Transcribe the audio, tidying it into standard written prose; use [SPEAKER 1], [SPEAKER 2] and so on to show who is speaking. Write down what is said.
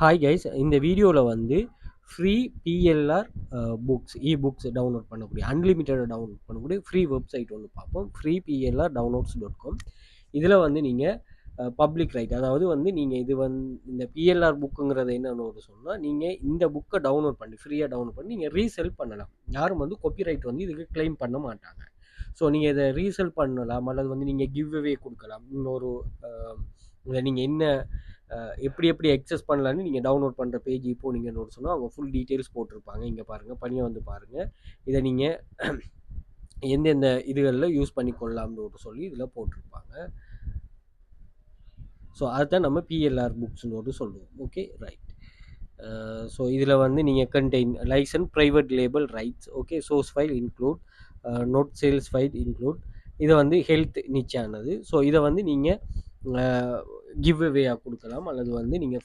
[SPEAKER 1] Hi guys, இந்த வீடியோவில் வந்து free PLR books books download பண்ணக்கூடிய அன்லிமிட்டடாக டவுன்லோட் பண்ணக்கூடிய ஃப்ரீ வெப்சைட் ஒன்று பார்ப்போம். Free PLR downloads.com. இதில் வந்து நீங்கள் பப்ளிக் ரைட், அதாவது வந்து நீங்கள் இது இந்த பிஎல்ஆர் புக்குங்கிறது என்னன்னு ஒரு சொன்னால், நீங்கள் இந்த புக்கை டவுன்லோட் பண்ணி ஃப்ரீயாக டவுன்லோட் பண்ணி நீங்கள் ரீசெல் பண்ணலாம். யாரும் வந்து காப்பிரைட் வந்து இதுக்கு கிளைம் பண்ண மாட்டாங்க. ஸோ நீங்கள் இதை ரீசெல் பண்ணலாம், அல்லது வந்து நீங்கள் கிவ் அவே கொடுக்கலாம். நீங்கள் ஒரு நீங்கள் என்ன எப்படி எக்ஸஸ் பண்ணலான்னு நீங்கள் டவுன்லோட் பண்ணுற பேஜ் இப்போ நீங்கள் நோட் சொன்னால் அவங்க ஃபுல் டீட்டெயில்ஸ் போட்டிருப்பாங்க. இங்கே பாருங்கள், பணியை வந்து பாருங்கள். இதை நீங்கள் எந்தெந்த இதுகளில் யூஸ் பண்ணி கொள்ளலாம்னு சொல்லி இதில் போட்டிருப்பாங்க. ஸோ அதுதான் நம்ம பிஎல்ஆர் புக்ஸ்னு சொல்லுவோம். Okay, right. ஸோ இதில் வந்து நீங்கள் contain licence private label rights, okay, source file include, note sales file include. இதை வந்து ஹெல்த் நிச்சானது. ஸோ இதை வந்து நீங்கள் கிவ் அவேயாக கொடுக்கலாம், அல்லது வந்து நீங்கள்